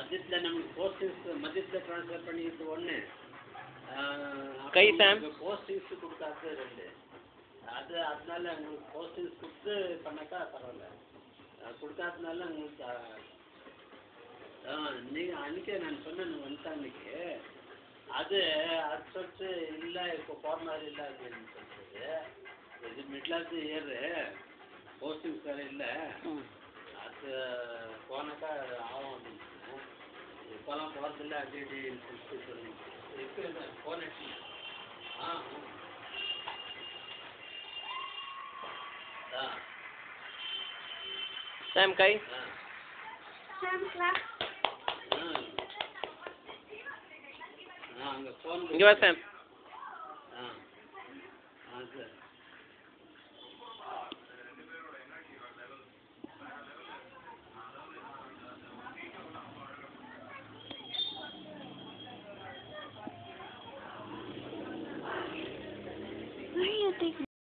மத்தியத்தில் நம்மளுக்கு postings மத்தியத்தில் transfer பண்ணிக்கிறது ஒன்று கை சாம் போஸ்டிங்ஸ் கொடுக்காது 2 அதனால உங்களுக்கு போஸ்டிங்ஸ் கொடுத்து பண்ணாக்கா பரவாயில்ல கொடுக்காதனால உங்களுக்கு நீங்கள் அன்றைக்கே நான் சொன்னேன் வந்துட்டேன் அன்றைக்கி அது சொல்லிட்டு இல்லை இப்போ போகிற மாதிரி இல்லை அப்படின்னு சொல்லிட்டு இது middle of the year postings வேறு இல்லை அது போனாக்கா ஆகும் அப்படின்னு சொன்னேன் இப்போலாம் போகிறதில்ல அப்படி சொல்லிட்டு சொல்லுங்க இப்போ ஃபோன் அடிச்சு Sam Kai. Sam class. Give us Sam. Why are you taking